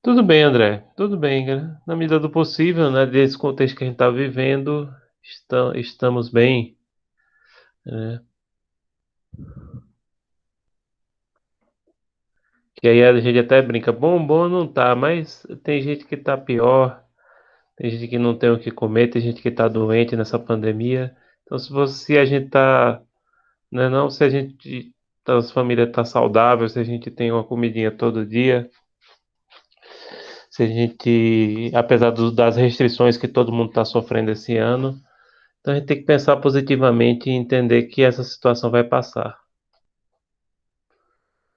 Tudo bem, André. Tudo bem, cara. Na medida do possível, né? Desse contexto que a gente está vivendo, estamos bem, né? Que aí a gente até brinca, bom não tá, mas tem gente que tá pior, tem gente que não tem o que comer, tem gente que tá doente nessa pandemia. Então, se a gente tá, né, não, se a gente, as famílias tá saudável, se a gente tem uma comidinha todo dia, se a gente, apesar das restrições que todo mundo está sofrendo esse ano. Então a gente tem que pensar positivamente e entender que essa situação vai passar,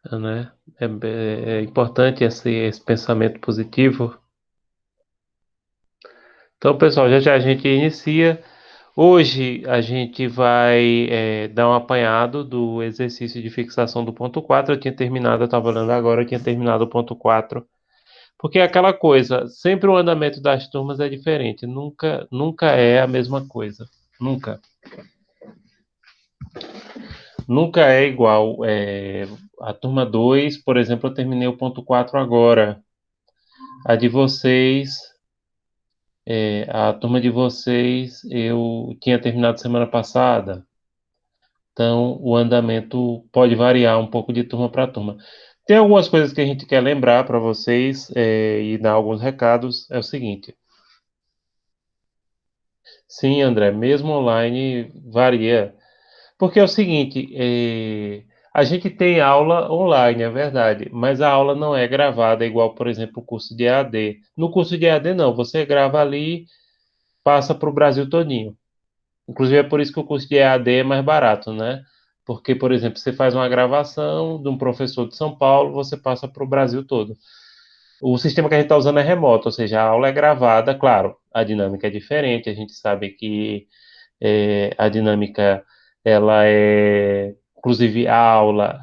né? É importante esse pensamento positivo. Então, pessoal, já já a gente inicia. Hoje a gente vai dar um apanhado do exercício de fixação do ponto 4. Eu tinha terminado, eu estava olhando agora, eu tinha terminado o ponto 4. Porque é aquela coisa, sempre o andamento das turmas é diferente, nunca é a mesma coisa. Nunca. Nunca é igual. A turma 2, por exemplo, eu terminei o ponto 4 agora. A de vocês, a turma de vocês, eu tinha terminado semana passada. Então, o andamento pode variar um pouco de turma para turma. Tem algumas coisas que a gente quer lembrar para vocês, e dar alguns recados. É o seguinte. Sim, André, mesmo online varia. Porque é o seguinte, a gente tem aula online, é verdade, mas a aula não é gravada, igual, por exemplo, o curso de EAD. No curso de EAD, não, você grava ali, passa para o Brasil todinho. Inclusive, é por isso que o curso de EAD é mais barato, né? Porque, por exemplo, você faz uma gravação de um professor de São Paulo, você passa para o Brasil todo. O sistema que a gente está usando é remoto, ou seja, a aula é gravada, claro, a dinâmica é diferente, a gente sabe que a dinâmica, ela inclusive a aula,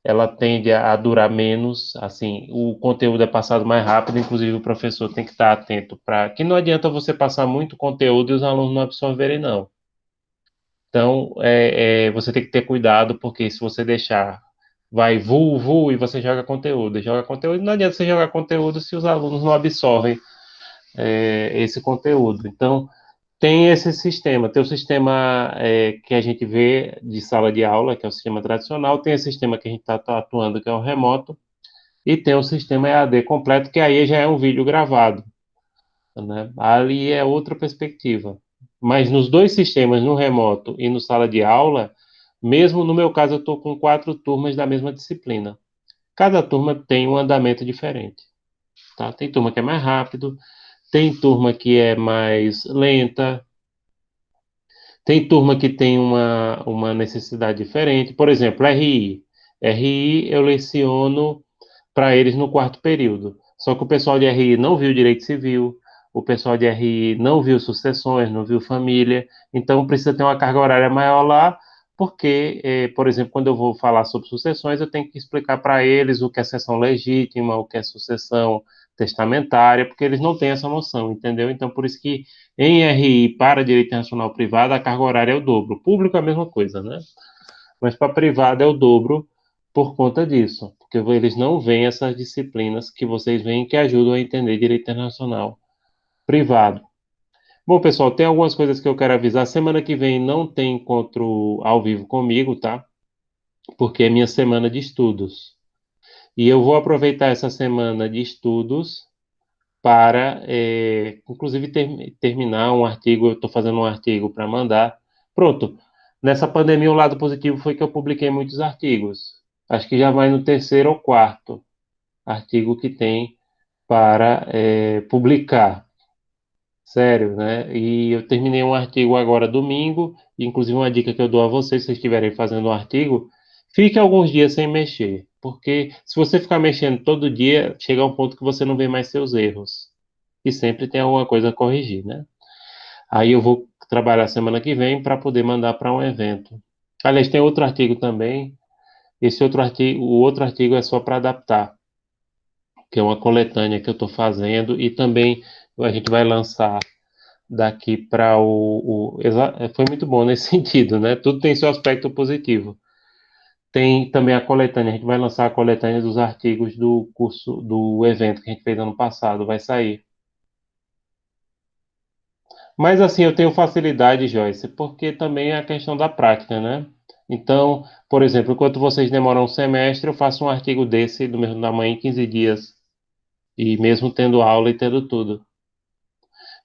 ela tende a durar menos, assim, o conteúdo é passado mais rápido, inclusive o professor tem que estar atento para que não adianta você passar muito conteúdo e os alunos não absorverem, não. Então, você tem que ter cuidado, porque se você deixar, vai e você joga conteúdo, não adianta você jogar conteúdo se os alunos não absorvem esse conteúdo. Então, tem esse sistema, tem o sistema que a gente vê de sala de aula, que é o sistema tradicional, tem esse sistema que a gente está atuando, que é o remoto, e tem o sistema EAD completo, que aí já é um vídeo gravado, né? Ali é outra perspectiva. Mas nos dois sistemas, no remoto e no sala de aula, mesmo no meu caso, eu estou com 4 turmas da mesma disciplina. Cada turma tem um andamento diferente, tá? Tem turma que é mais rápido, tem turma que é mais lenta. Tem turma que tem uma necessidade diferente. Por exemplo, RI. RI eu leciono para eles no quarto período. Só que o pessoal de RI não viu direito civil, o pessoal de RI não viu sucessões, não viu família. Então precisa ter uma carga horária maior lá, porque, por exemplo, quando eu vou falar sobre sucessões, eu tenho que explicar para eles o que é sucessão legítima, o que é sucessão testamentária, porque eles não têm essa noção, entendeu? Então, por isso que em RI para direito internacional privado, a carga horária é o dobro. Público é a mesma coisa, né? Mas para privado é o dobro por conta disso, porque eles não veem essas disciplinas que vocês veem que ajudam a entender direito internacional privado. Bom, pessoal, tem algumas coisas que eu quero avisar. Semana que vem não tem encontro ao vivo comigo, tá? Porque é minha semana de estudos. E eu vou aproveitar essa semana de estudos para, inclusive, terminar um artigo. Eu estou fazendo um artigo para mandar. Pronto. Nessa pandemia, o lado positivo foi que eu publiquei muitos artigos. Acho que já vai no terceiro ou quarto artigo que tem para publicar. Sério, né? E eu terminei um artigo agora domingo. Inclusive, uma dica que eu dou a vocês, se vocês estiverem fazendo um artigo, fique alguns dias sem mexer. Porque se você ficar mexendo todo dia, chega a um ponto que você não vê mais seus erros e sempre tem alguma coisa a corrigir, né? Aí eu vou trabalhar semana que vem para poder mandar para um evento. Aliás, tem outro artigo também. Esse outro artigo, o outro artigo é só para adaptar, que é uma coletânea que eu estou fazendo e também a gente vai lançar daqui para foi muito bom nesse sentido, né? Tudo tem seu aspecto positivo. Tem também a coletânea, a gente vai lançar a coletânea dos artigos do curso, do evento que a gente fez ano passado, vai sair. Mas assim, eu tenho facilidade, Joyce, porque também é a questão da prática, né? Então, por exemplo, enquanto vocês demoram um semestre, eu faço um artigo desse do mesmo tamanho em 15 dias, e mesmo tendo aula e tendo tudo.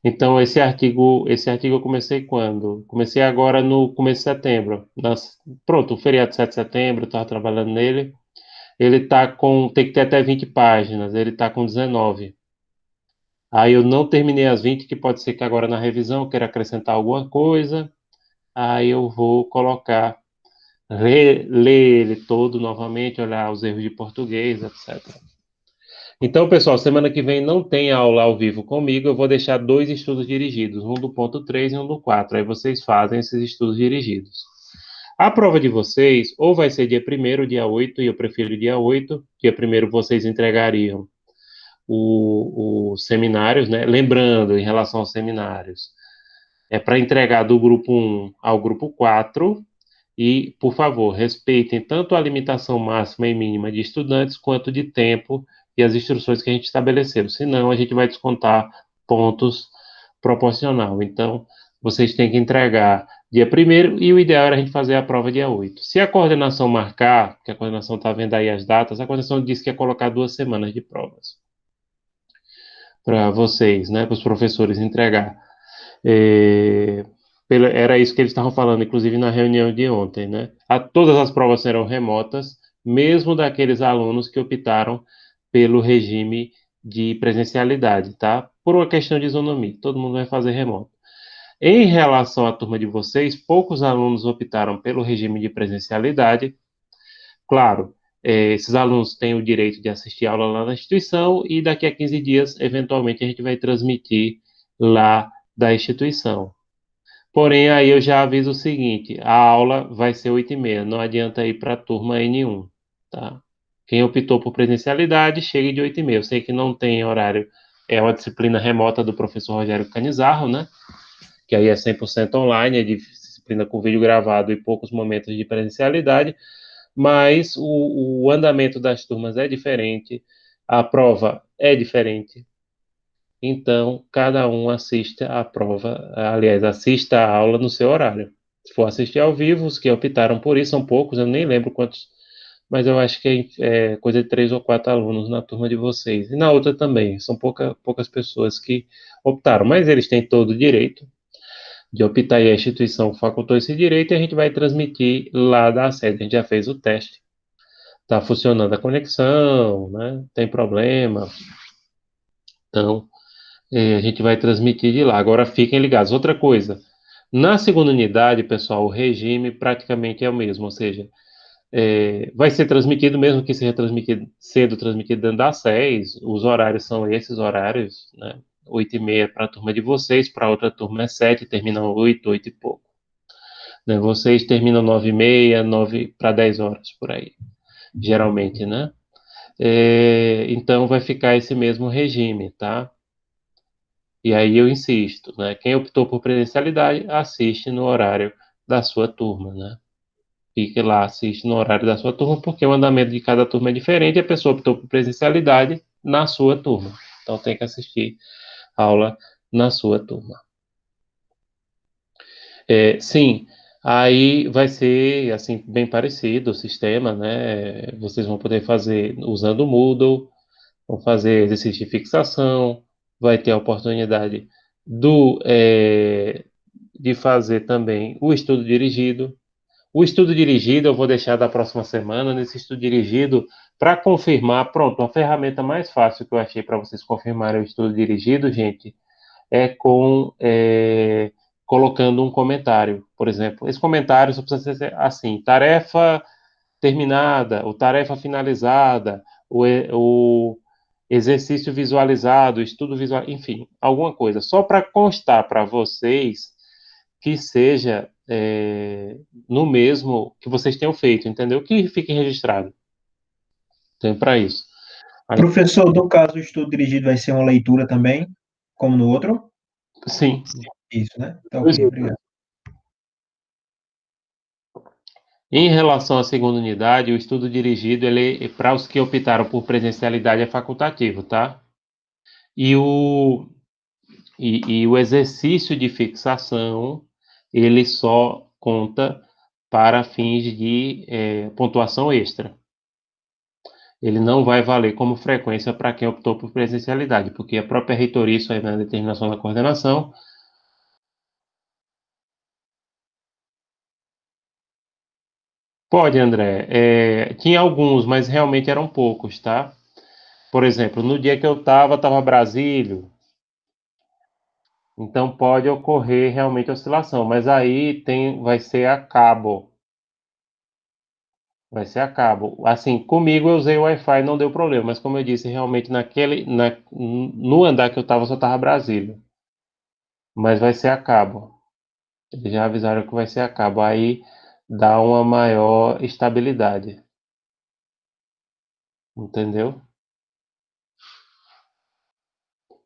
Então, esse artigo eu comecei quando? Comecei agora no começo de setembro. Pronto, o feriado de 7 de setembro, eu estava trabalhando nele. Tem que ter até 20 páginas, ele está com 19. Aí eu não terminei as 20, que pode ser que agora na revisão eu queira acrescentar alguma coisa. Aí eu vou ler ele todo novamente, olhar os erros de português, etc. Então, pessoal, semana que vem não tem aula ao vivo comigo, eu vou deixar dois estudos dirigidos, um do ponto 3 e um do 4. Aí vocês fazem esses estudos dirigidos. A prova de vocês ou vai ser dia primeiro, dia 8, e eu prefiro dia 8. Dia primeiro vocês entregariam os seminários, né? Lembrando, em relação aos seminários, é para entregar do grupo 1 ao grupo 4. E, por favor, respeitem tanto a limitação máxima e mínima de estudantes quanto de tempo e as instruções que a gente estabeleceu. Senão, a gente vai descontar pontos proporcional. Então, vocês têm que entregar dia primeiro e o ideal era a gente fazer a prova dia 8. Se a coordenação marcar, que a coordenação está vendo aí as datas, a coordenação disse que ia colocar 2 semanas de provas para vocês, né, para os professores entregar. É, era isso que eles estavam falando, inclusive na reunião de ontem, né? Todas as provas serão remotas, mesmo daqueles alunos que optaram pelo regime de presencialidade, tá? Por uma questão de isonomia, todo mundo vai fazer remoto. Em relação à turma de vocês, poucos alunos optaram pelo regime de presencialidade. Claro, esses alunos têm o direito de assistir aula lá na instituição e daqui a 15 dias, eventualmente, a gente vai transmitir lá da instituição. Porém, aí eu já aviso o seguinte: a aula vai ser 8h30, não adianta ir para a turma N1, tá? Quem optou por presencialidade, chegue de 8h30. Eu sei que não tem horário, é uma disciplina remota do professor Rogério Canizarro, né? Que aí é 100% online, é disciplina com vídeo gravado e poucos momentos de presencialidade, mas o andamento das turmas é diferente, a prova é diferente, então cada um assista a prova, aliás, assista a aula no seu horário. Se for assistir ao vivo, os que optaram por isso são poucos, eu nem lembro quantos, mas eu acho que é coisa de 3 ou 4 alunos na turma de vocês. E na outra também, são poucas pessoas que optaram, mas eles têm todo o direito de optar e a instituição facultou esse direito e a gente vai transmitir lá da sede. A gente já fez o teste. Está funcionando a conexão, né? Tem problema. Então, a gente vai transmitir de lá. Agora fiquem ligados. Outra coisa, na segunda unidade, pessoal, o regime praticamente é o mesmo, ou seja, vai ser transmitido, mesmo que seja transmitido, sendo transmitido dentro da SES, os horários são esses horários, né? 8h30 para a turma de vocês, para a outra turma é 7, terminam 8, 8 e pouco. Né? Vocês terminam 9h30, 9 para 10 horas, por aí, geralmente, né? Então vai ficar esse mesmo regime, tá? E aí eu insisto, né? Quem optou por presencialidade, assiste no horário da sua turma, né? Fique lá, assiste no horário da sua turma, porque o andamento de cada turma é diferente e a pessoa optou por presencialidade na sua turma. Então tem que assistir a aula na sua turma. Sim, aí vai ser assim bem parecido o sistema, né? Vocês vão poder fazer usando o Moodle, vão fazer exercício de fixação, vai ter a oportunidade de fazer também o estudo dirigido. O estudo dirigido eu vou deixar da próxima semana. Nesse estudo dirigido, para confirmar, pronto, a ferramenta mais fácil que eu achei para vocês confirmarem o estudo dirigido, gente, colocando um comentário. Por exemplo, esse comentário só precisa ser assim: tarefa terminada, ou tarefa finalizada, o exercício visualizado, estudo visual, enfim, alguma coisa, só para constar para vocês que seja no mesmo que vocês tenham feito, entendeu? Que fique registrado. Então, para isso. Aí, Professor, no caso, o estudo dirigido vai ser uma leitura também, como no outro? sim. Isso, né? Tá ok, obrigado. Em relação à segunda unidade, o estudo dirigido, ele, para os que optaram por presencialidade, é facultativo, tá? E o exercício de fixação, ele só conta para fins de pontuação extra. Ele não vai valer como frequência para quem optou por presencialidade, porque a própria reitoria, isso aí na determinação da coordenação. Pode, André. Tinha alguns, mas realmente eram poucos, tá? Por exemplo, no dia que eu estava Brasília, então pode ocorrer realmente oscilação, mas aí vai ser a cabo. Vai ser a cabo. Assim, comigo eu usei o Wi-Fi, não deu problema, mas como eu disse, realmente no andar que eu estava só estava Brasília. Mas vai ser a cabo. Eles já avisaram que vai ser a cabo. Aí dá uma maior estabilidade. Entendeu?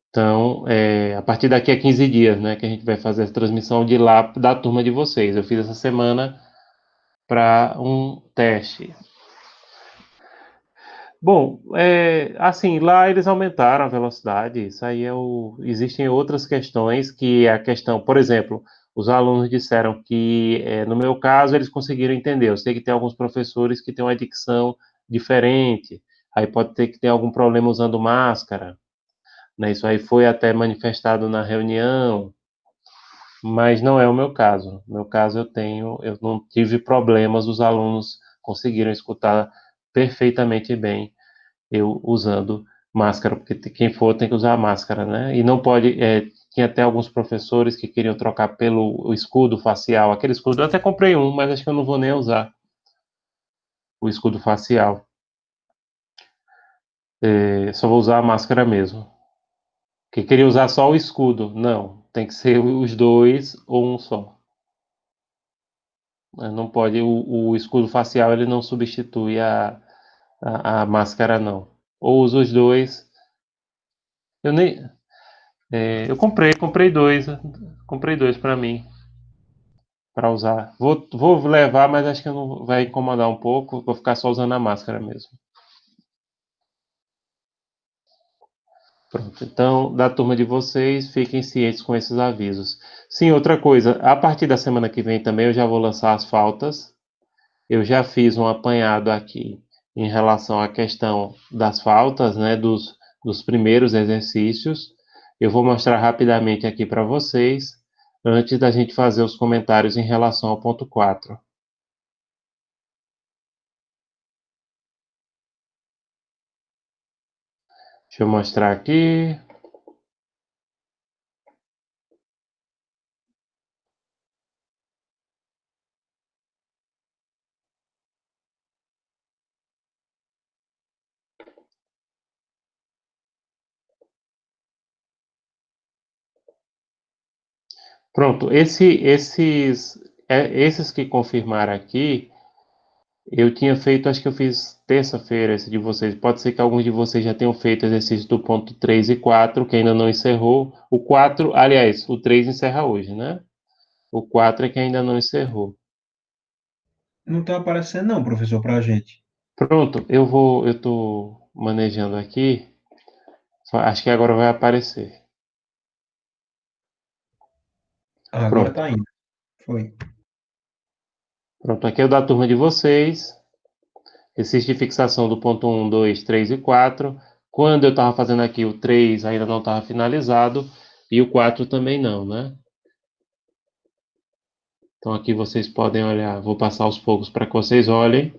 Então, a partir daqui a 15 dias, né, que a gente vai fazer a transmissão de lá da turma de vocês. Eu fiz essa semana para um teste. Bom, assim, lá eles aumentaram a velocidade. Isso aí existem outras questões que é a questão, por exemplo, os alunos disseram que, no meu caso, eles conseguiram entender. Eu sei que tem alguns professores que têm uma dicção diferente. Aí pode ter que ter algum problema usando máscara, né? Isso aí foi até manifestado na reunião, mas não é o meu caso. No meu caso, eu não tive problemas, os alunos conseguiram escutar perfeitamente bem eu usando máscara, porque quem for tem que usar máscara, né? E não pode. Tinha até alguns professores que queriam trocar pelo o escudo facial, aquele escudo. Eu até comprei um, mas acho que eu não vou nem usar o escudo facial. Só vou usar a máscara mesmo. Que queria usar só o escudo. Não, tem que ser os dois ou um só. Não pode. O escudo facial ele não substitui a máscara, não. Ou usa os dois. Eu nem. Eu comprei dois para mim, para usar. Vou levar, mas acho que não vai incomodar um pouco. Vou ficar só usando a máscara mesmo. Pronto. Então, da turma de vocês, fiquem cientes com esses avisos. Sim, outra coisa. A partir da semana que vem também eu já vou lançar as faltas. Eu já fiz um apanhado aqui em relação à questão das faltas, né, dos primeiros exercícios. Eu vou mostrar rapidamente aqui para vocês, antes da gente fazer os comentários em relação ao ponto 4. Deixa eu mostrar aqui. Pronto, esses que confirmaram aqui, eu tinha feito, acho que eu fiz terça-feira esse de vocês. Pode ser que alguns de vocês já tenham feito exercício do ponto 3 e 4, que ainda não encerrou. O 4, aliás, o 3 encerra hoje, né? O 4 é que ainda não encerrou. Não está aparecendo não, professor, para a gente. Pronto, eu tô manejando aqui. Acho que agora vai aparecer. Ah, agora Pronto. está indo. Foi. Pronto, aqui é o da turma de vocês. Existe fixação do ponto 1, 2, 3 e 4. Quando eu estava fazendo aqui o 3 ainda não estava finalizado e o 4 também não, né? Então aqui vocês podem olhar, vou passar aos poucos para que vocês olhem.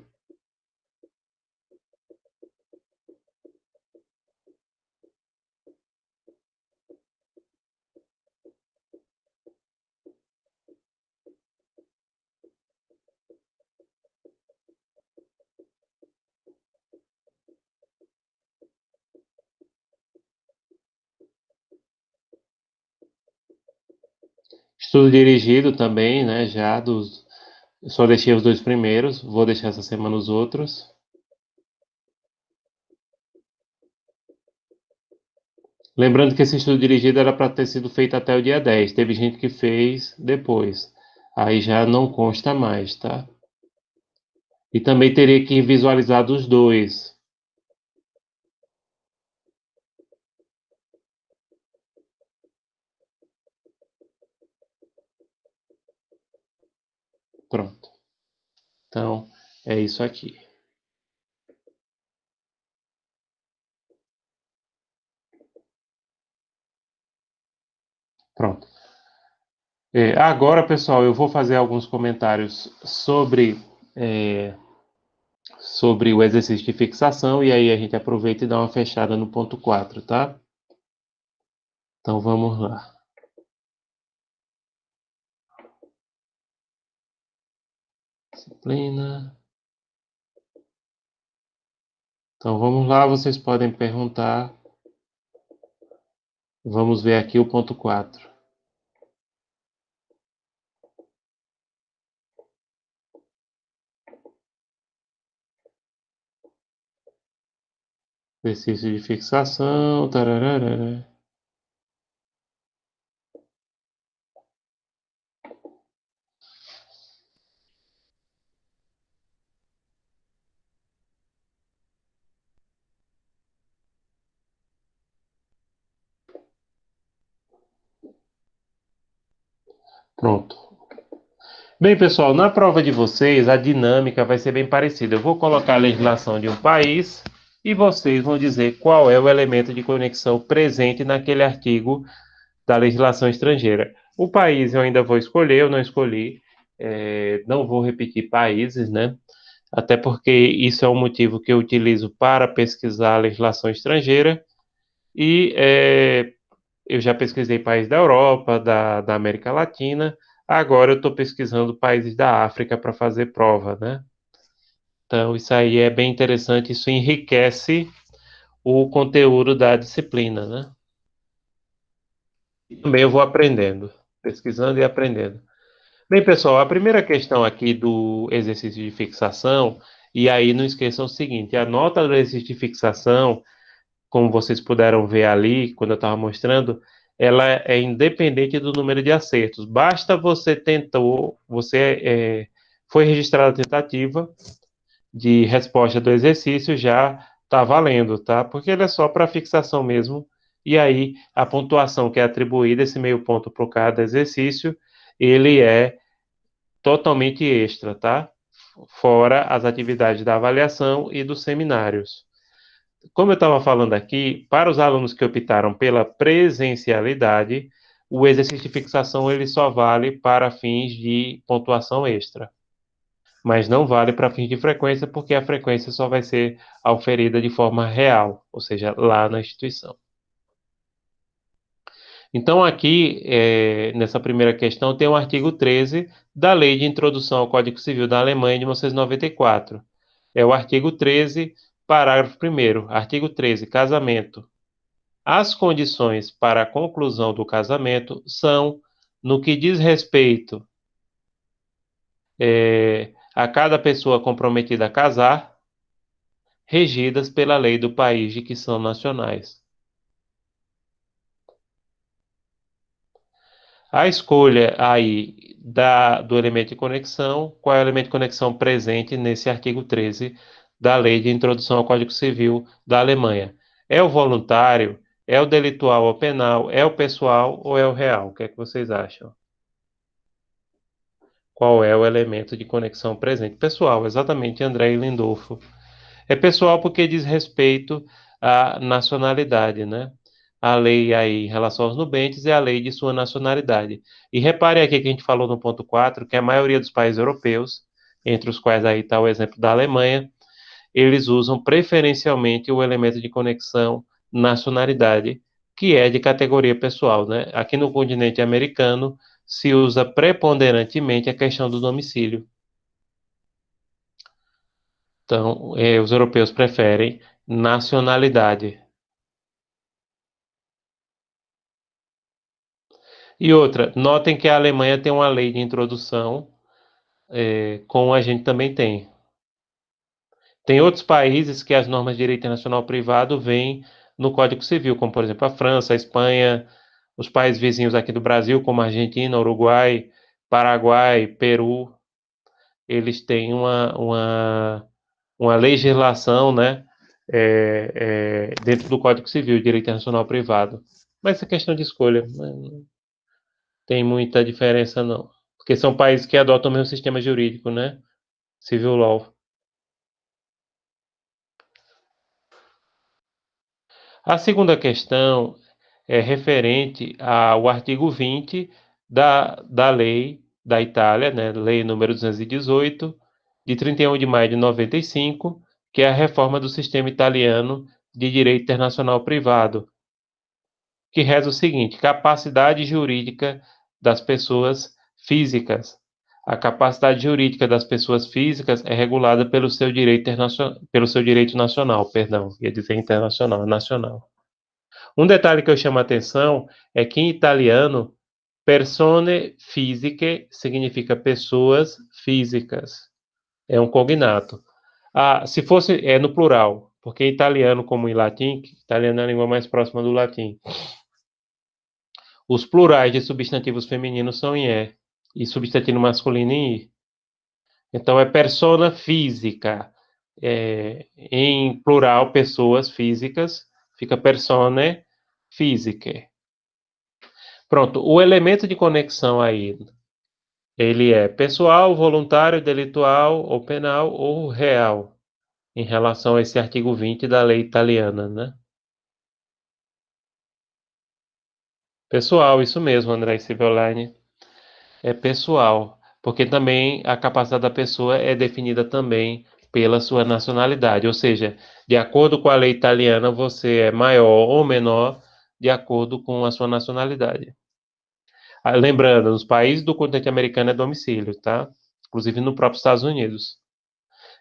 Estudo dirigido também, né? Só deixei os dois primeiros, vou deixar essa semana os outros. Lembrando que esse estudo dirigido era para ter sido feito até o dia 10. Teve gente que fez depois. Aí já não consta mais, tá? E também teria que visualizar dos dois. Pronto. Então, é isso aqui. Pronto. Agora, pessoal, eu vou fazer alguns comentários sobre o exercício de fixação e aí a gente aproveita e dá uma fechada no ponto 4, tá? Então vamos lá. Disciplina. Então vamos lá, vocês podem perguntar. Vamos ver aqui o ponto 4. Exercício de fixação. Tararara. Pronto. Bem, pessoal, na prova de vocês, a dinâmica vai ser bem parecida. Eu vou colocar a legislação de um país e vocês vão dizer qual é o elemento de conexão presente naquele artigo da legislação estrangeira. O país eu ainda vou escolher, eu não escolhi. Não vou repetir países, né? Até porque isso é um motivo que eu utilizo para pesquisar a legislação estrangeira. E eu já pesquisei países da Europa, da América Latina. Agora eu estou pesquisando países da África para fazer prova, né? Então, isso aí é bem interessante, isso enriquece o conteúdo da disciplina, né? E também eu vou aprendendo, pesquisando e aprendendo. Bem, pessoal, a primeira questão aqui do exercício de fixação, e aí não esqueçam o seguinte: a nota do exercício de fixação, como vocês puderam ver ali, quando eu estava mostrando, ela é independente do número de acertos. Basta foi registrada a tentativa de resposta do exercício, já está valendo, tá? Porque ele é só para fixação mesmo. E aí, a pontuação que é atribuída, esse meio ponto por cada exercício, ele é totalmente extra, tá? Fora as atividades da avaliação e dos seminários. Como eu estava falando aqui, para os alunos que optaram pela presencialidade, o exercício de fixação ele só vale para fins de pontuação extra, mas não vale para fins de frequência, porque a frequência só vai ser auferida de forma real, ou seja, lá na instituição. Então, aqui, nessa primeira questão, tem o artigo 13 da Lei de Introdução ao Código Civil da Alemanha de 1994. É o artigo 13, parágrafo 1º. Artigo 13, casamento. As condições para a conclusão do casamento são, no que diz respeito a cada pessoa comprometida a casar, regidas pela lei do país de que são nacionais. A escolha aí do elemento de conexão, qual é o elemento de conexão presente nesse artigo 13 da Lei de Introdução ao Código Civil da Alemanha? É o voluntário? É o delitual ou penal? É o pessoal ou é o real? O que é que vocês acham? Qual é o elemento de conexão presente? Pessoal, exatamente, André e Lindolfo. É pessoal porque diz respeito à nacionalidade, né? A lei aí em relação aos nubentes é a lei de sua nacionalidade. E repare aqui que a gente falou no ponto 4 que a maioria dos países europeus, entre os quais aí está o exemplo da Alemanha, eles usam preferencialmente o elemento de conexão nacionalidade, que é de categoria pessoal, né? Aqui no continente americano se usa preponderantemente a questão do domicílio. Então, os europeus preferem nacionalidade. E outra, notem que a Alemanha tem uma lei de introdução, como a gente também tem. Tem outros países que as normas de direito internacional privado vêm no Código Civil, como por exemplo a França, a Espanha, os países vizinhos aqui do Brasil, como Argentina, Uruguai, Paraguai, Peru. eles têm uma legislação, né, dentro do Código Civil, Direito Internacional Privado. Mas é questão de escolha, né, não tem muita diferença não. Porque são países que adotam o mesmo sistema jurídico, né? Civil Law. A segunda questão é referente ao artigo 20 da lei da Itália, né, lei número 218, de 31 de maio de 95, que é a reforma do sistema italiano de direito internacional privado, que reza o seguinte: capacidade jurídica das pessoas físicas. A capacidade jurídica das pessoas físicas é regulada pelo seu direito nacional, perdão, ia dizer internacional, é nacional. Um detalhe que eu chamo a atenção é que em italiano, persone fisiche significa pessoas físicas. É um cognato. Se fosse, é no plural, porque em italiano, como em latim, que italiano é a língua mais próxima do latim, os plurais de substantivos femininos são em e, e substantivo masculino em i. Então é persona física. Em plural, pessoas físicas, fica persone fisiche. Pronto, o elemento de conexão aí, ele é pessoal, voluntário, delitual ou penal ou real, em relação a esse artigo 20 da lei italiana, né? Pessoal, isso mesmo, André Civelline, é pessoal, porque também a capacidade da pessoa é definida também pela sua nacionalidade, ou seja, de acordo com a lei italiana, você é maior ou menor de acordo com a sua nacionalidade. Lembrando, nos países do continente americano é domicílio, tá? Inclusive no próprio Estados Unidos.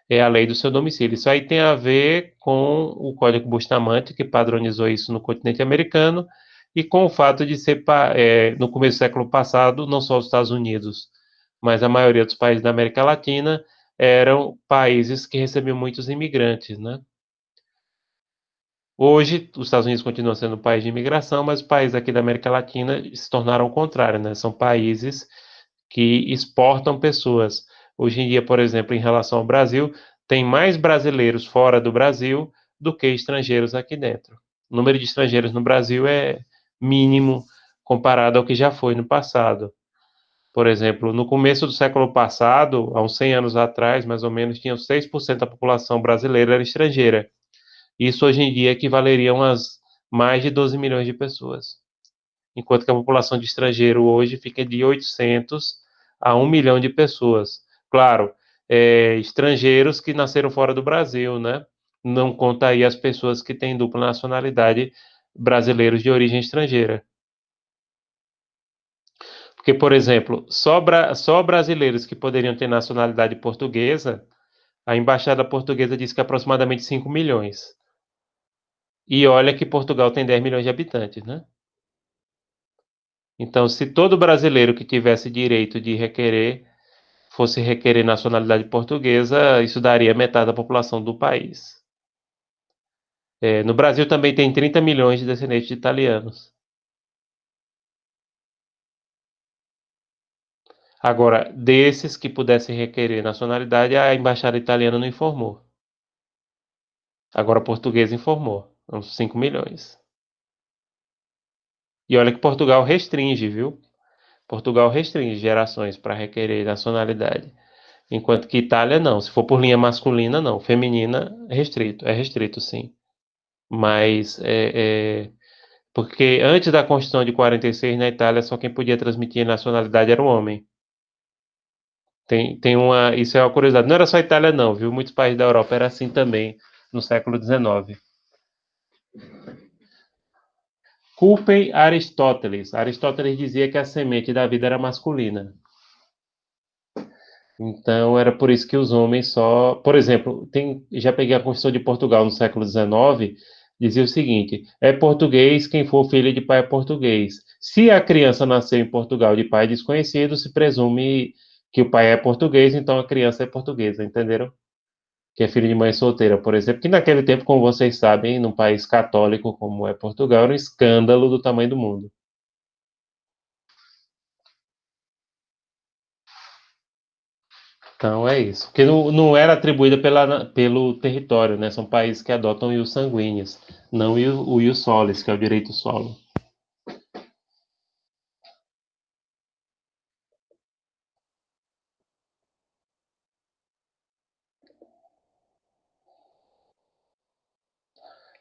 É a lei do seu domicílio. Isso aí tem a ver com o Código Bustamante, que padronizou isso no continente americano, e com o fato de ser, no começo do século passado, não só os Estados Unidos, mas a maioria dos países da América Latina eram países que recebiam muitos imigrantes, né? Hoje, os Estados Unidos continuam sendo um país de imigração, mas os países aqui da América Latina se tornaram o contrário, né? São países que exportam pessoas. Hoje em dia, por exemplo, em relação ao Brasil, tem mais brasileiros fora do Brasil do que estrangeiros aqui dentro. O número de estrangeiros no Brasil é mínimo comparado ao que já foi no passado. Por exemplo, no começo do século passado, há uns 100 anos atrás, mais ou menos, tinha 6% da população brasileira era estrangeira. Isso hoje em dia equivaleria a umas mais de 12 milhões de pessoas, enquanto que a população de estrangeiro hoje fica de 800 a 1 milhão de pessoas. Claro, estrangeiros que nasceram fora do Brasil, né? Não conta aí as pessoas que têm dupla nacionalidade, brasileiros de origem estrangeira. Porque, por exemplo, só brasileiros que poderiam ter nacionalidade portuguesa, a embaixada portuguesa diz que aproximadamente 5 milhões. E olha que Portugal tem 10 milhões de habitantes, né? Então, se todo brasileiro que tivesse direito de requerer fosse requerer nacionalidade portuguesa, isso daria metade da população do país. No Brasil também tem 30 milhões de descendentes de italianos. Agora, desses que pudessem requerer nacionalidade, a embaixada italiana não informou. Agora, a portuguesa informou, uns 5 milhões. E olha que Portugal restringe, viu? Portugal restringe gerações para requerer nacionalidade. Enquanto que Itália não. Se for por linha masculina, não. Feminina, é restrito. É restrito, sim. Mas porque antes da Constituição de 46, na Itália, só quem podia transmitir nacionalidade era o homem. Isso é uma curiosidade. Não era só a Itália, não, viu? Muitos países da Europa era assim também, no século XIX. Culpem Aristóteles. Aristóteles dizia que a semente da vida era masculina. Então, era por isso que os homens só. Por exemplo, já peguei a Constituição de Portugal no século XIX, dizia o seguinte: é português quem for filho de pai português. Se a criança nasceu em Portugal de pai desconhecido, se presume que o pai é português, então a criança é portuguesa, entenderam? Que é filho de mãe solteira, por exemplo, que naquele tempo, como vocês sabem, num país católico como é Portugal, era um escândalo do tamanho do mundo. Então é isso. Porque não era atribuída pelo território, né? São países que adotam ius sanguíneos, não o ius solis, que é o direito solo.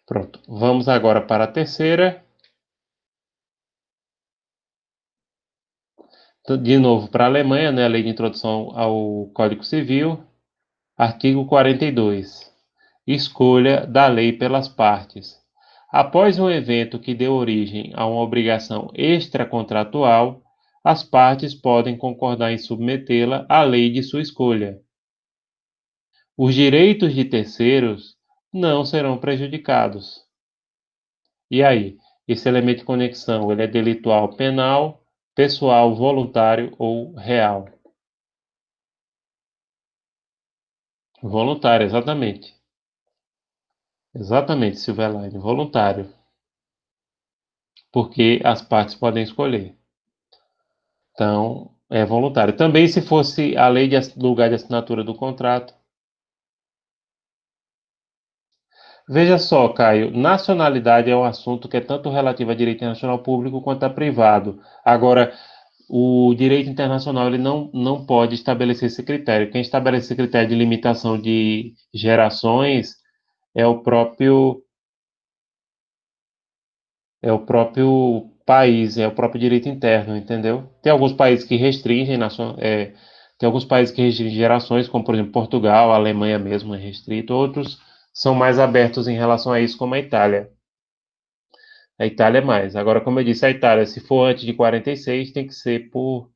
Pronto. Vamos agora para a terceira. De novo, para a Alemanha, né? A lei de introdução ao Código Civil. Artigo 42. Escolha da lei pelas partes. Após um evento que dê origem a uma obrigação extracontratual, as partes podem concordar em submetê-la à lei de sua escolha. Os direitos de terceiros não serão prejudicados. E aí, esse elemento de conexão, ele é delitual penal, pessoal, voluntário ou real? Voluntário, exatamente. Exatamente, Silverline, voluntário. Porque as partes podem escolher. Então, é voluntário. Também, se fosse a lei de lugar de assinatura do contrato. Veja só, Caio, nacionalidade é um assunto que é tanto relativo a direito internacional público quanto a privado. Agora, o direito internacional ele não pode estabelecer esse critério. Quem estabelece esse critério de limitação de gerações é o próprio país, é o próprio direito interno, entendeu? Tem alguns países que restringem, tem alguns países que restringem gerações, como por exemplo Portugal, a Alemanha mesmo é restrito, outros são mais abertos em relação a isso, como a Itália. A Itália é mais. Agora, como eu disse, a Itália, se for antes de 46, tem que ser por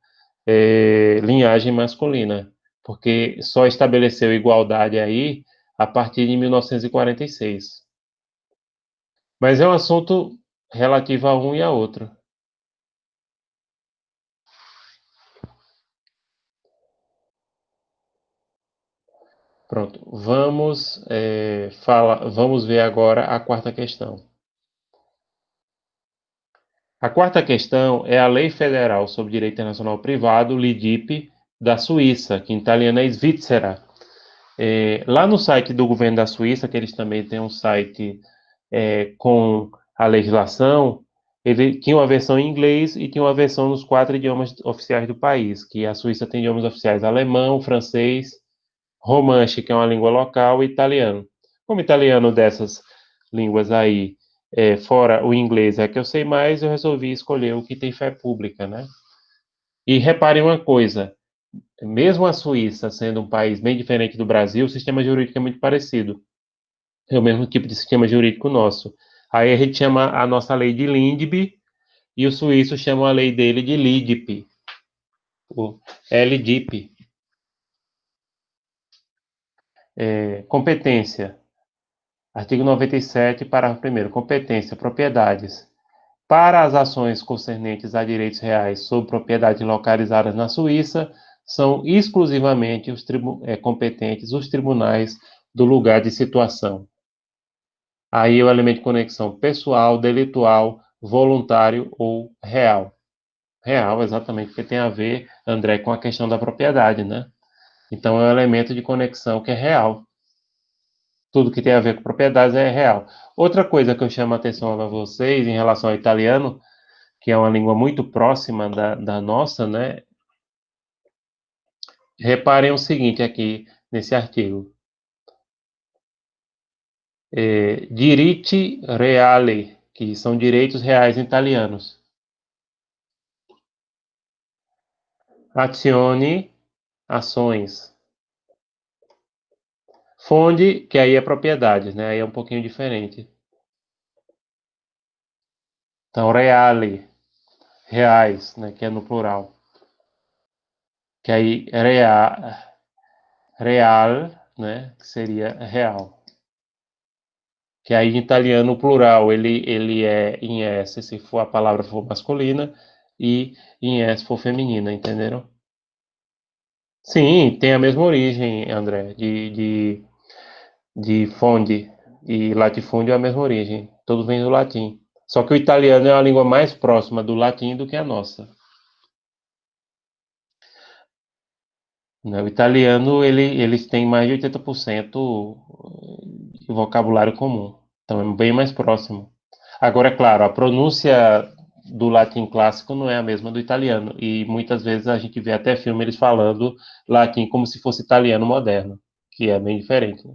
linhagem masculina, porque só estabeleceu igualdade aí a partir de 1946. Mas é um assunto relativo a um e a outro. Pronto, vamos ver agora a quarta questão. A quarta questão é a Lei Federal sobre Direito Internacional Privado, LIDIP, da Suíça, que em italiano é Svizzera. Lá no site do governo da Suíça, que eles também têm um site com a legislação, ele tinha uma versão em inglês e tinha uma versão nos 4 idiomas oficiais do país, que a Suíça tem idiomas oficiais alemão, francês, romanche, que é uma língua local, e italiano. Como italiano dessas línguas aí, fora o inglês é que eu sei mais, eu resolvi escolher o que tem fé pública, né? E repare uma coisa, mesmo a Suíça sendo um país bem diferente do Brasil, o sistema jurídico é muito parecido. É o mesmo tipo de sistema jurídico nosso. Aí a gente chama a nossa lei de LINDB e os suíços chamam a lei dele de LIDIP, o LDIP. Competência. Artigo 97, parágrafo 1º. Competência, propriedades. Para as ações concernentes a direitos reais sobre propriedades localizadas na Suíça, são exclusivamente competentes os tribunais do lugar de situação. Aí o elemento de conexão pessoal, delitual, voluntário ou real. Real, exatamente, porque tem a ver, André, com a questão da propriedade, né? Então é um elemento de conexão que é real. Tudo que tem a ver com propriedades é real. Outra coisa que eu chamo a atenção a vocês em relação ao italiano, que é uma língua muito próxima da nossa, né? Reparem o seguinte aqui nesse artigo. Diritti reali, que são direitos reais italianos. Azioni, ações. Fonde, que aí é propriedades, né? Aí é um pouquinho diferente. Então, reale, reais, né? Que é no plural. Que aí real, né? Que seria real. Que aí em italiano o plural ele é em S se for a palavra for masculina e em S for feminina, entenderam? Sim, tem a mesma origem, André, de fonde e latifúndio é a mesma origem. Todos vêm do latim. Só que o italiano é a língua mais próxima do latim do que a nossa. Né? O italiano, eles têm mais de 80% de vocabulário comum. Então é bem mais próximo. Agora, é claro, a pronúncia do latim clássico não é a mesma do italiano. E muitas vezes a gente vê até filme eles falando latim como se fosse italiano moderno, que é bem diferente. Né?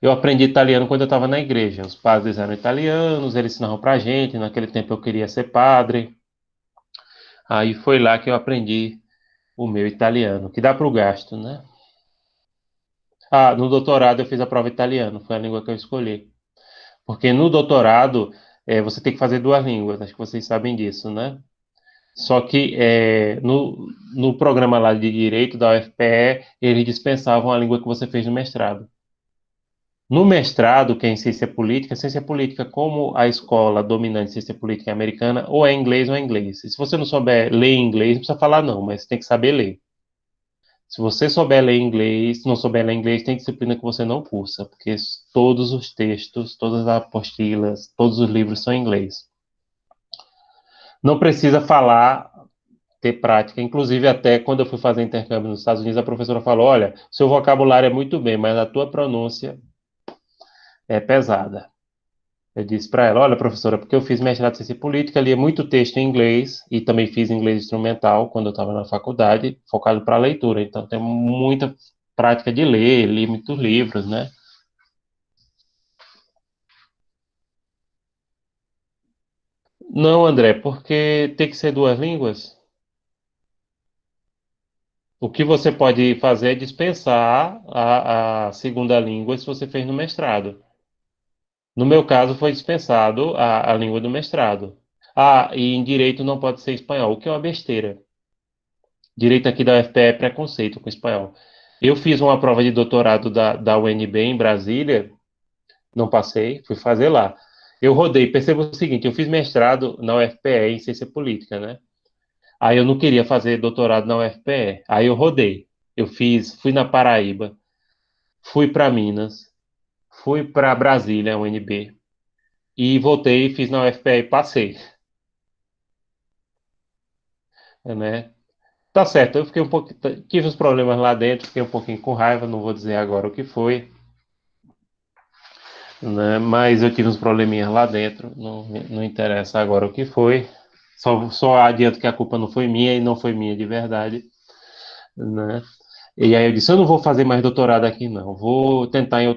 Eu aprendi italiano quando eu estava na igreja. Os padres eram italianos, eles ensinavam pra gente. Naquele tempo eu queria ser padre. Aí foi lá que eu aprendi o meu italiano, que dá para o gasto, né? Ah, no doutorado eu fiz a prova italiano, foi a língua que eu escolhi. Porque no doutorado você tem que fazer duas línguas, acho que vocês sabem disso, né? Só que no programa lá de Direito da UFPE, eles dispensavam a língua que você fez no mestrado. No mestrado, que é em ciência política, como a escola dominante de ciência política é americana, ou é inglês ou é inglês. E se você não souber ler inglês, não precisa falar não, mas você tem que saber ler. Se você souber ler inglês, não souber ler inglês, tem disciplina que você não cursa, porque todos os textos, todas as apostilas, todos os livros são em inglês. Não precisa falar, ter prática. Inclusive, até quando eu fui fazer intercâmbio nos Estados Unidos, a professora falou: olha, seu vocabulário é muito bem, mas a tua pronúncia é pesada. Eu disse para ela: olha, professora, porque eu fiz mestrado em ciência política, lia muito texto em inglês e também fiz inglês instrumental quando eu estava na faculdade, focado para leitura. Então, tem muita prática de ler, li muitos livros, né? Não, André, porque tem que ser duas línguas. O que você pode fazer é dispensar a segunda língua se você fez no mestrado. No meu caso, foi dispensado a língua do mestrado. Ah, e em direito não pode ser espanhol, o que é uma besteira. Direito aqui da UFPE é preconceito com espanhol. Eu fiz uma prova de doutorado da UNB em Brasília, não passei, fui fazer lá. Eu rodei, perceba o seguinte, eu fiz mestrado na UFPE em ciência política, né? Aí eu não queria fazer doutorado na UFPE. Aí eu rodei. Fui na Paraíba, fui para Minas, fui para Brasília, UNB, e voltei e fiz na UFPE e passei, né? Tá certo, eu fiquei um pouco, tive uns problemas lá dentro, fiquei um pouquinho com raiva, não vou dizer agora o que foi, né? Mas eu tive uns probleminhas lá dentro, não interessa agora o que foi. Só adianto que a culpa não foi minha e não foi minha de verdade, né? E aí eu disse, eu não vou fazer mais doutorado aqui, não. Vou tentar em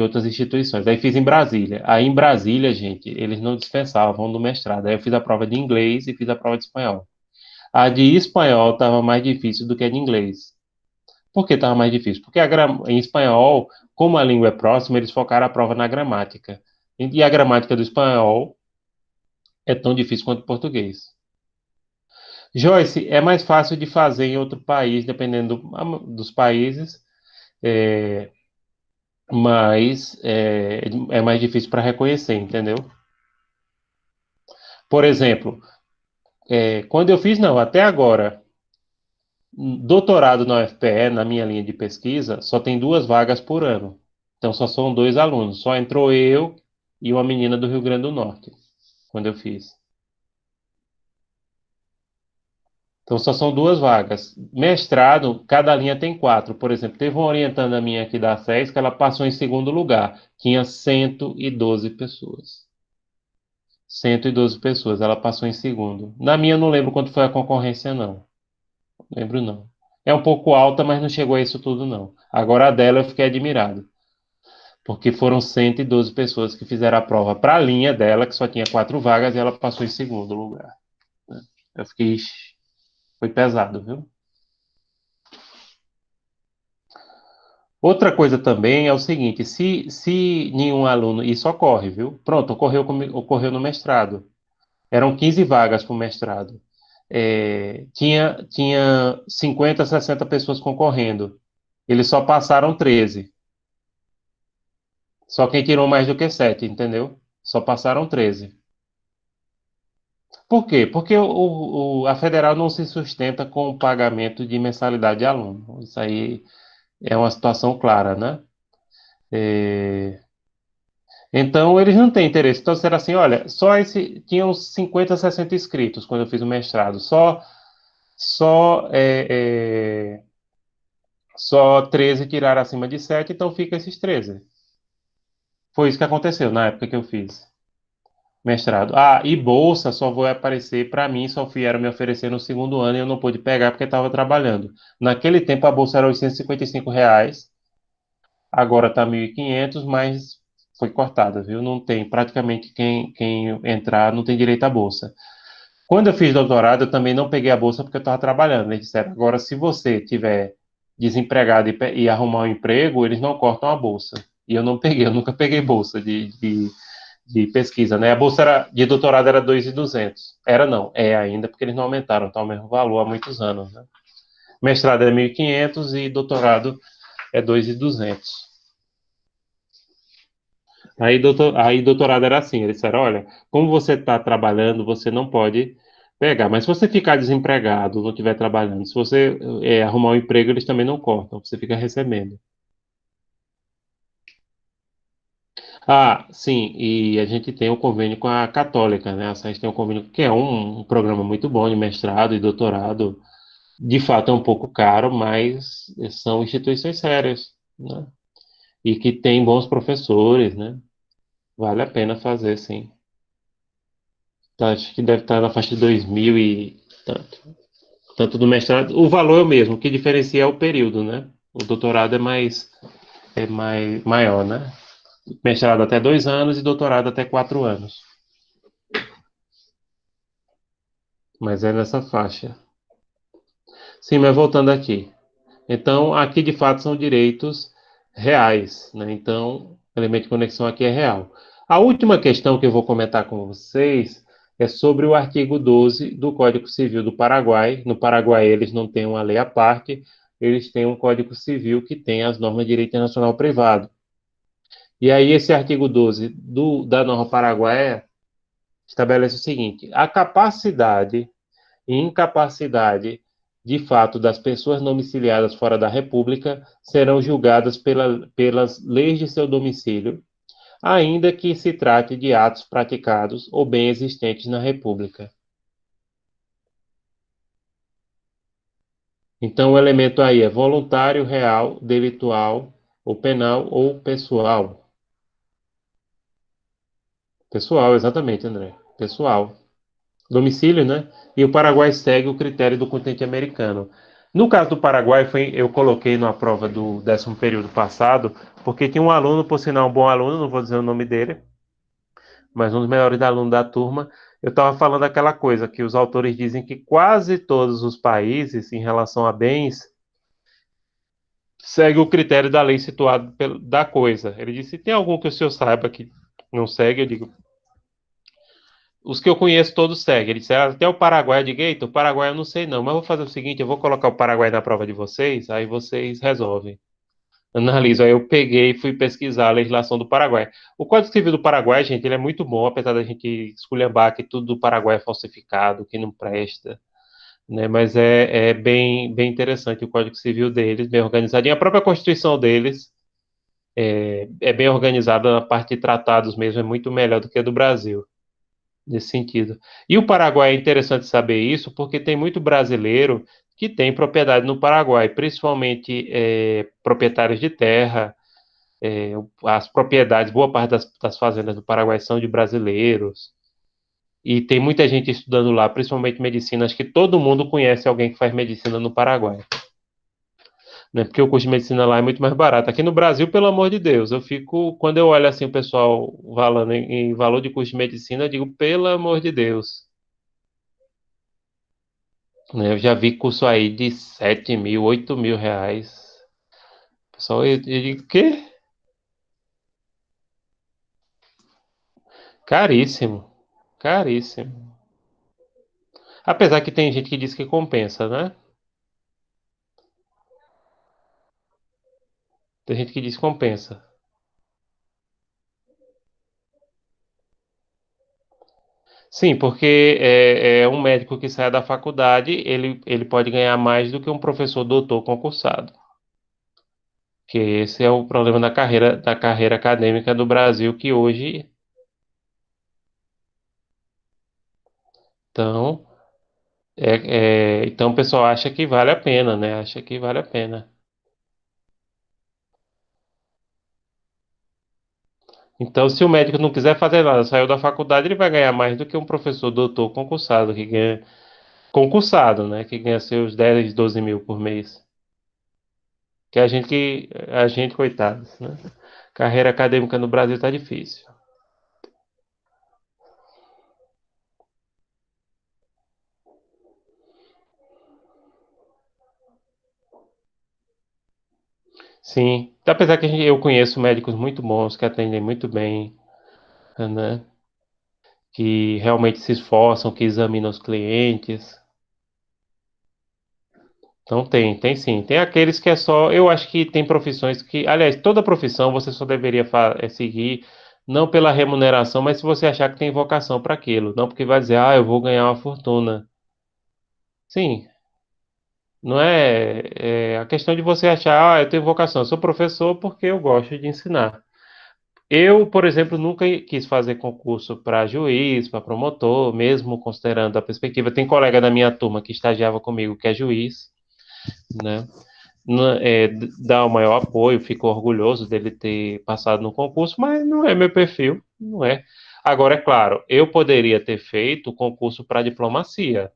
outras instituições. Aí fiz em Brasília. Aí em Brasília, gente, eles não dispensavam do mestrado. Aí eu fiz a prova de inglês e fiz a prova de espanhol. A de espanhol estava mais difícil do que a de inglês. Por que estava mais difícil? Porque em espanhol, como a língua é próxima, eles focaram a prova na gramática. E a gramática do espanhol é tão difícil quanto o português. Joyce, é mais fácil de fazer em outro país, dependendo dos países. É, mas é mais difícil para reconhecer, entendeu? Por exemplo, quando eu fiz, não, até agora, doutorado na UFPE, na minha linha de pesquisa, só tem duas vagas por ano. Então só são dois alunos. Só entrou eu e uma menina do Rio Grande do Norte, quando eu fiz. Então só são duas vagas. Mestrado, cada linha tem quatro. Por exemplo, teve uma orientanda minha aqui da SES que ela passou em segundo lugar. Tinha 112 pessoas. 112 pessoas, ela passou em segundo. Na minha, eu não lembro quanto foi a concorrência, não. Lembro, não. É um pouco alta, mas não chegou a isso tudo, não. Agora a dela eu fiquei admirado, porque foram 112 pessoas que fizeram a prova para a linha dela, que só tinha quatro vagas, e ela passou em segundo lugar. Né? Eu fiquei. Foi pesado, viu? Outra coisa também é o seguinte: se nenhum aluno. Isso ocorre, viu? Pronto, ocorreu no mestrado. Eram 15 vagas para o mestrado. Tinha 50, 60 pessoas concorrendo. Eles só passaram 13. Só quem tirou mais do que 7, entendeu? Só passaram 13. Por quê? Porque a federal não se sustenta com o pagamento de mensalidade de aluno. Isso aí é uma situação clara, né? É, Então, eles não têm interesse. Então, será assim, olha, só esse... Tinham 50, 60 inscritos quando eu fiz o mestrado. Só só, só 13 tiraram acima de 7, então fica esses 13. Foi isso que aconteceu na época que eu fiz mestrado. Ah, e bolsa só vai aparecer para mim, só vieram me oferecer no segundo ano e eu não pude pegar porque estava trabalhando. Naquele tempo a bolsa era R$ 855, agora está 1.500, mas foi cortada, viu? Não tem, praticamente quem entrar não tem direito à bolsa. Quando eu fiz doutorado, eu também não peguei a bolsa porque eu estava trabalhando. Eles disseram, agora se você tiver desempregado e arrumar um emprego, eles não cortam a bolsa. E eu não peguei, eu nunca peguei bolsa de pesquisa, né? A bolsa de doutorado era 2.200. Era não, é ainda, porque eles não aumentaram, tá o mesmo valor há muitos anos, né? Mestrado é 1.500 e doutorado é 2.200. Aí doutorado era assim, eles disseram, olha, como você está trabalhando, você não pode pegar, mas se você ficar desempregado, não estiver trabalhando, se você arrumar um emprego, eles também não cortam, você fica recebendo. Ah, sim, e a gente tem um convênio com a Católica, né? A SAIS tem um convênio que é um programa muito bom de mestrado e doutorado. De fato é um pouco caro, mas são instituições sérias, né? E que tem bons professores, né? Vale a pena fazer, sim. Tá, acho que deve estar na faixa de 2.000 e tanto do mestrado. O valor é o mesmo, o que diferencia é o período, né? O doutorado é mais maior, né? Mestrado até 2 anos e doutorado até 4 anos. Mas é nessa faixa. Sim, mas voltando aqui. Então, aqui de fato são direitos reais, né? Então, o elemento de conexão aqui é real. A última questão que eu vou comentar com vocês é sobre o artigo 12 do Código Civil do Paraguai. No Paraguai, eles não têm uma lei à parte, eles têm um Código Civil que tem as normas de direito internacional privado. E aí, esse artigo 12 da norma paraguaia estabelece o seguinte: a capacidade e incapacidade de fato das pessoas domiciliadas fora da República serão julgadas pelas leis de seu domicílio, ainda que se trate de atos praticados ou bem existentes na República. Então, o elemento aí é voluntário, real, delitual, ou penal, ou pessoal. Pessoal, exatamente, André. Pessoal. Domicílio, né? E o Paraguai segue o critério do continente americano. No caso do Paraguai, eu coloquei na prova do 10º período passado, porque tinha um aluno, por sinal, um bom aluno, não vou dizer o nome dele, mas um dos melhores alunos da turma. Eu estava falando aquela coisa que os autores dizem que quase todos os países, em relação a bens, seguem o critério da lei situado da coisa. Ele disse: tem algum que o senhor saiba que não segue? Eu digo: os que eu conheço todos seguem. Ele disse, até o Paraguai. Eu digo, eita, o Paraguai eu não sei não, mas eu vou fazer o seguinte, eu vou colocar o Paraguai na prova de vocês, aí vocês resolvem. Analiso. Aí eu peguei e fui pesquisar a legislação do Paraguai. O Código Civil do Paraguai, gente, ele é muito bom, apesar da gente esculhambar que tudo do Paraguai é falsificado, que não presta, né? Mas é bem interessante o Código Civil deles, bem organizadinho. A própria Constituição deles é bem organizada, na parte de tratados mesmo, é muito melhor do que a do Brasil nesse sentido. E o Paraguai é interessante saber isso, porque tem muito brasileiro que tem propriedade no Paraguai, principalmente proprietários de terra. As propriedades, boa parte das fazendas do Paraguai são de brasileiros. E tem muita gente estudando lá, principalmente medicina. Acho que todo mundo conhece alguém que faz medicina no Paraguai, né? Porque o curso de medicina lá é muito mais barato. Aqui no Brasil, pelo amor de Deus, eu fico, quando eu olho assim o pessoal falando em valor de curso de medicina, eu digo, pelo amor de Deus. Né? Eu já vi curso aí de 7.000, 8.000 reais. Pessoal, eu digo, quê? Caríssimo. Caríssimo. Apesar que tem gente que diz que compensa, né? Tem gente que diz que compensa. Sim, porque um médico que sai da faculdade, ele pode ganhar mais do que um professor doutor concursado. Que esse é o problema da carreira acadêmica do Brasil, que hoje, então, Então o pessoal acha que vale a pena, né? Acha que vale a pena. Então, se o médico não quiser fazer nada, saiu da faculdade, ele vai ganhar mais do que um professor doutor concursado, que ganha, concursado, né? Que ganha seus 10, 12 mil por mês. A gente, coitados, né? Carreira acadêmica no Brasil tá difícil. Sim, apesar que eu conheço médicos muito bons, que atendem muito bem, né? Que realmente se esforçam, que examinam os clientes. Então tem sim. Tem aqueles que é só. Eu acho que tem profissões que, aliás, toda profissão você só deveria seguir, não pela remuneração, mas se você achar que tem vocação para aquilo. Não porque vai dizer, ah, eu vou ganhar uma fortuna. Sim, não é a questão de você achar, ah, eu tenho vocação, eu sou professor porque eu gosto de ensinar. Eu, por exemplo, nunca quis fazer concurso para juiz, para promotor, mesmo considerando a perspectiva. Tem colega da minha turma que estagiava comigo que é juiz, né? Dá o maior apoio, fico orgulhoso dele ter passado no concurso, mas não é meu perfil, não é. Agora, é claro, eu poderia ter feito o concurso para diplomacia.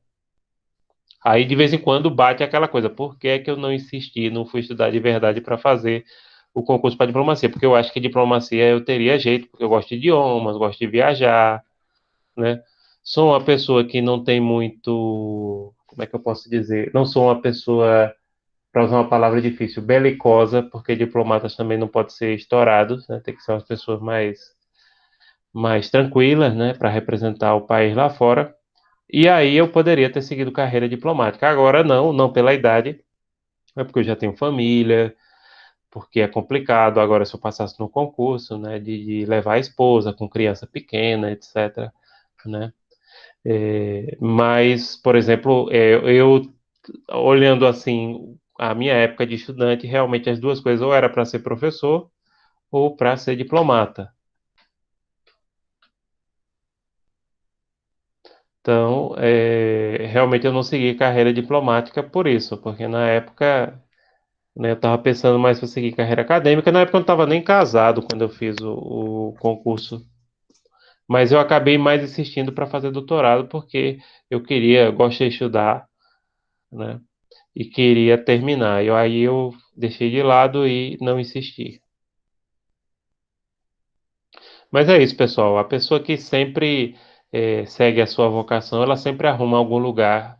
Aí, de vez em quando, bate aquela coisa, por que é que eu não insisti, não fui estudar de verdade para fazer o concurso para diplomacia? Porque eu acho que diplomacia eu teria jeito, porque eu gosto de idiomas, gosto de viajar, né? Sou uma pessoa que não tem muito, como é que eu posso dizer? Não sou uma pessoa, para usar uma palavra difícil, belicosa, porque diplomatas também não podem ser estourados, né? Tem que ser umas pessoas mais tranquilas, né? Para representar o país lá fora. E aí eu poderia ter seguido carreira diplomática. Agora não, não pela idade, é porque eu já tenho família, porque é complicado. Agora, se eu passasse no concurso, né, de levar a esposa com criança pequena, etc., né? Mas, por exemplo, eu olhando assim a minha época de estudante, realmente as duas coisas ou era para ser professor ou para ser diplomata. Então, realmente eu não segui carreira diplomática por isso, porque na época, né, eu estava pensando mais para seguir carreira acadêmica. Na época eu não estava nem casado quando eu fiz o concurso, mas eu acabei mais insistindo para fazer doutorado porque eu queria, gostei de estudar, né, e queria terminar. Aí eu deixei de lado e não insisti. Mas é isso, pessoal. A pessoa que sempre segue a sua vocação, ela sempre arruma algum lugar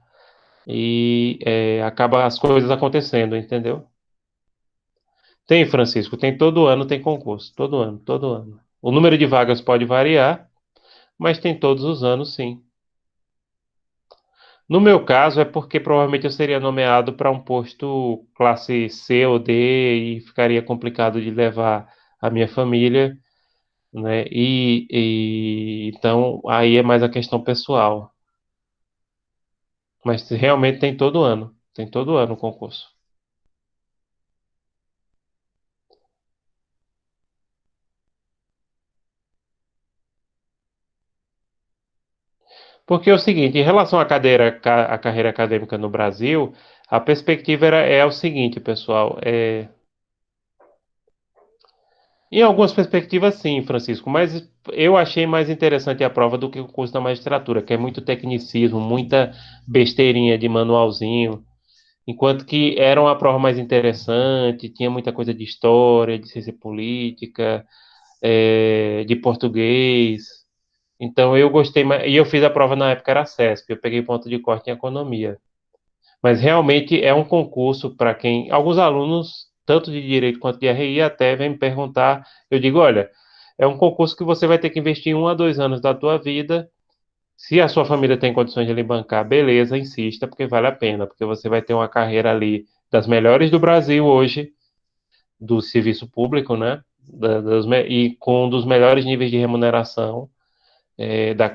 e acaba as coisas acontecendo, entendeu? Tem, Francisco, tem todo ano tem concurso, todo ano, todo ano. O número de vagas pode variar, mas tem todos os anos, sim. No meu caso, é porque provavelmente eu seria nomeado para um posto classe C ou D e ficaria complicado de levar a minha família, né? Então aí é mais a questão pessoal. Mas realmente tem todo ano o concurso. Porque é o seguinte, em relação à carreira acadêmica no Brasil, a perspectiva é o seguinte, pessoal. Em algumas perspectivas, sim, Francisco, mas eu achei mais interessante a prova do que o curso da magistratura, que é muito tecnicismo, muita besteirinha de manualzinho, enquanto que era uma prova mais interessante, tinha muita coisa de história, de ciência política, de português. Então eu gostei mais, e eu fiz a prova na época era CESP, eu peguei ponto de corte em economia. Mas realmente é um concurso para quem. Alguns alunos, tanto de direito quanto de RI, até vêm me perguntar. Eu digo: olha, é um concurso que você vai ter que investir 1 a 2 anos da tua vida. Se a sua família tem condições de lhe bancar, beleza, insista, porque vale a pena, porque você vai ter uma carreira ali das melhores do Brasil hoje, do serviço público, né? E com um dos melhores níveis de remuneração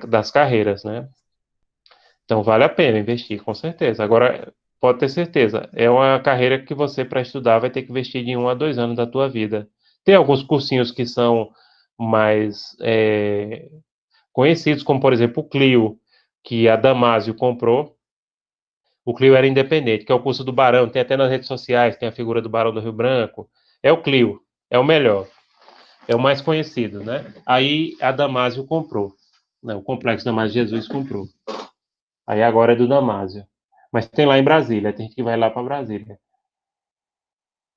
das carreiras, né? Então vale a pena investir, com certeza. Agora, pode ter certeza, é uma carreira que você, para estudar, vai ter que investir de 1 a 2 anos da tua vida. Tem alguns cursinhos que são mais conhecidos, como por exemplo o Clio, que a Damásio comprou. O Clio era independente, que é o curso do Barão, tem até nas redes sociais, tem a figura do Barão do Rio Branco. É o Clio, é o melhor, é o mais conhecido, né? Aí a Damásio comprou, né? O Complexo Damásio Jesus comprou. Aí agora é do Damásio. Mas tem lá em Brasília, tem gente que vai lá para Brasília.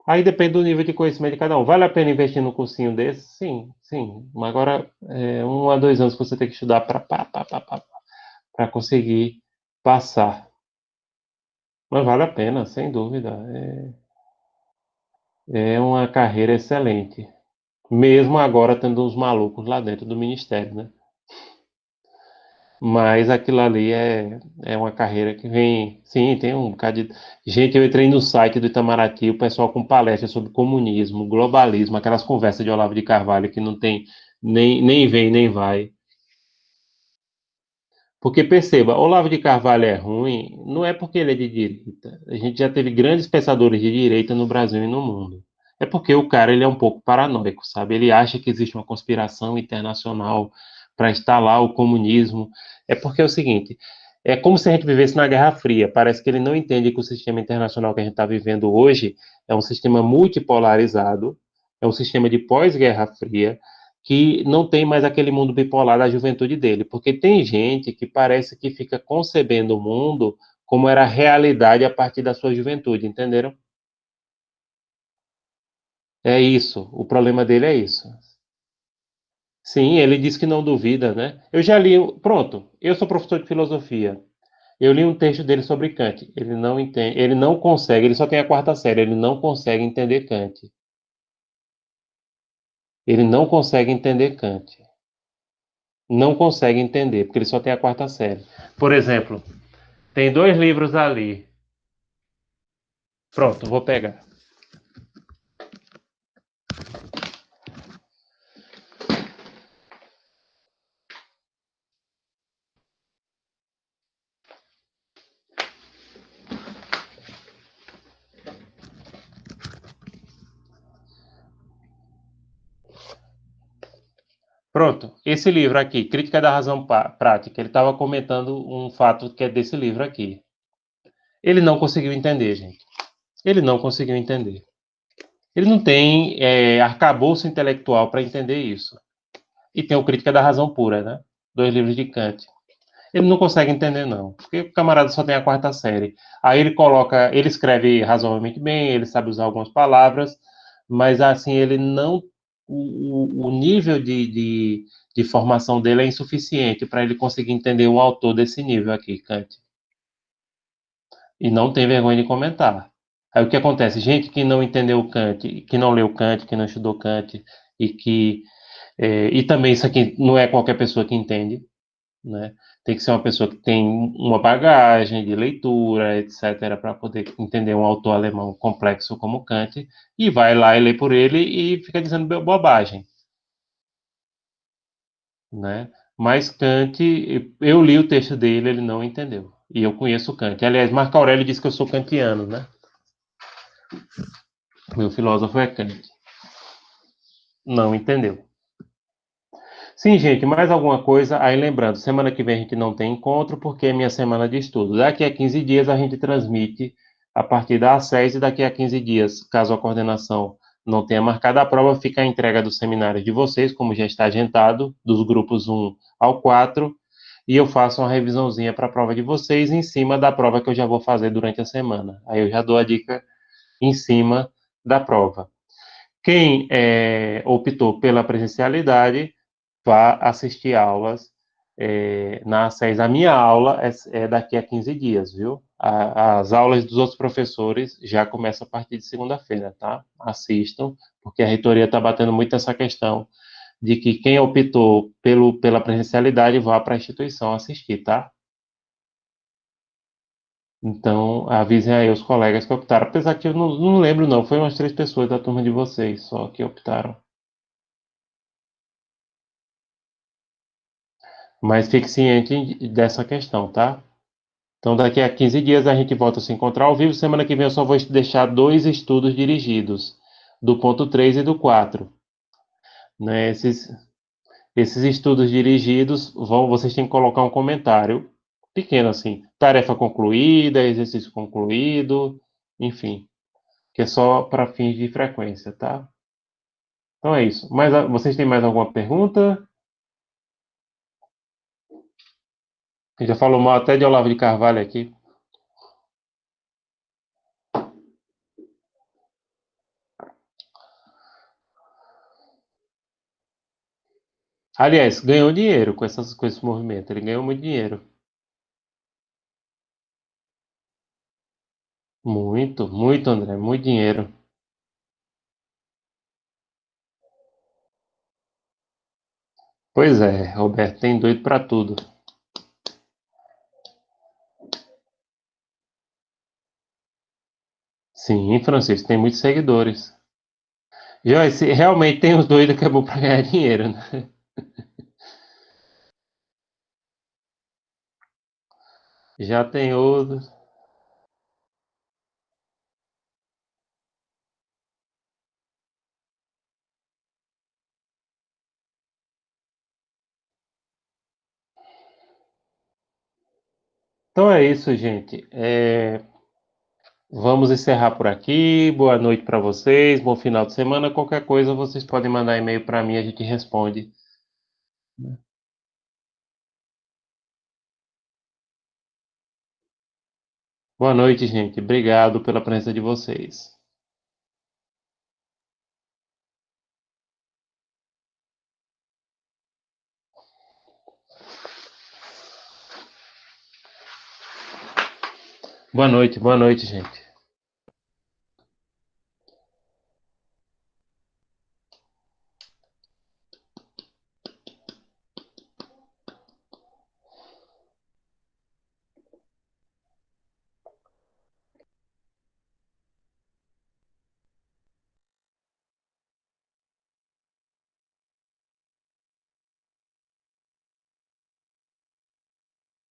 Aí depende do nível de conhecimento de cada um. Vale a pena investir num cursinho desse? Sim, sim. Mas agora, 1 a 2 anos que você tem que estudar para conseguir passar. Mas vale a pena, sem dúvida. É uma carreira excelente. Mesmo agora tendo uns malucos lá dentro do ministério, né? Mas aquilo ali é uma carreira que vem. Sim, tem um bocado de. Gente, eu entrei no site do Itamaraty, o pessoal com palestras sobre comunismo, globalismo, aquelas conversas de Olavo de Carvalho que não tem nem vem nem vai. Porque perceba, Olavo de Carvalho é ruim, não é porque ele é de direita. A gente já teve grandes pensadores de direita no Brasil e no mundo. É porque o cara ele é um pouco paranoico, sabe? Ele acha que existe uma conspiração internacional para instalar o comunismo. É porque é o seguinte, é como se a gente vivesse na Guerra Fria. Parece que ele não entende que o sistema internacional que a gente está vivendo hoje é um sistema multipolarizado, é um sistema de pós-Guerra Fria, que não tem mais aquele mundo bipolar da juventude dele, porque tem gente que parece que fica concebendo o mundo como era a realidade a partir da sua juventude, entenderam? É isso, o problema dele é isso. Sim, ele diz que não duvida, né? Eu já li, pronto, eu sou professor de filosofia. Eu li um texto dele sobre Kant. Ele não entende, ele não consegue, ele só tem a quarta série, ele não consegue entender Kant. Ele não consegue entender Kant. Não consegue entender, porque ele só tem a quarta série. Por exemplo, tem dois livros ali. Pronto, vou pegar. Pronto, esse livro aqui, Crítica da Razão Prática, ele estava comentando um fato que é desse livro aqui. Ele não conseguiu entender, gente. Ele não conseguiu entender. Ele não tem arcabouço intelectual para entender isso. E tem o Crítica da Razão Pura, né? Dois livros de Kant. Ele não consegue entender, não. Porque o camarada só tem a quarta série. Aí ele coloca, ele escreve razoavelmente bem, ele sabe usar algumas palavras, mas assim, ele não. O nível de formação dele é insuficiente para ele conseguir entender um autor desse nível aqui, Kant. E não tem vergonha de comentar. Aí o que acontece? Gente que não entendeu Kant, que não leu Kant, que não estudou Kant, e que. E também isso aqui não é qualquer pessoa que entende, né? Tem que ser uma pessoa que tem uma bagagem de leitura, etc., para poder entender um autor alemão complexo como Kant, e vai lá e lê por ele e fica dizendo bobagem, né? Mas Kant, eu li o texto dele, ele não entendeu. E eu conheço Kant. Aliás, Marco Aurélio disse que eu sou kantiano, né? Meu filósofo é Kant. Não entendeu. Sim, gente, mais alguma coisa? Aí lembrando, semana que vem a gente não tem encontro porque é minha semana de estudo. Daqui a 15 dias a gente transmite a partir das 6 e daqui a 15 dias, caso a coordenação não tenha marcado a prova, fica a entrega dos seminários de vocês, como já está agendado, dos grupos 1 ao 4, e eu faço uma revisãozinha para a prova de vocês em cima da prova que eu já vou fazer durante a semana. Aí eu já dou a dica em cima da prova. Quem optou pela presencialidade, vá assistir aulas na SES. A minha aula é daqui a 15 dias, viu? As aulas dos outros professores já começam a partir de segunda-feira, tá? Assistam, porque a reitoria está batendo muito essa questão de que quem optou pela presencialidade vá para a instituição assistir, tá? Então, avisem aí os colegas que optaram. Apesar que eu não lembro, não. Foi umas 3 pessoas da turma de vocês só que optaram. Mas fique ciente dessa questão, tá? Então, daqui a 15 dias a gente volta a se encontrar ao vivo. Semana que vem eu só vou deixar 2 estudos dirigidos, do ponto 3 e do 4. Né? Esses estudos dirigidos, vocês têm que colocar um comentário pequeno assim. Tarefa concluída, exercício concluído, enfim, que é só para fins de frequência, tá? Então é isso. Mas vocês têm mais alguma pergunta? Já falou mal até de Olavo de Carvalho aqui. Aliás, ganhou dinheiro com esse movimento. Ele ganhou muito dinheiro. Muito, muito, André, muito dinheiro. Pois é, Roberto, tem doido pra tudo. Sim, Francisco, tem muitos seguidores. Joyce, realmente tem uns doidos que é bom pra ganhar dinheiro, né? Já tem outros. Então é isso, gente. Vamos encerrar por aqui. Boa noite para vocês. Bom final de semana. Qualquer coisa, vocês podem mandar e-mail para mim, a gente responde. Boa noite, gente. Obrigado pela presença de vocês. Boa noite, gente.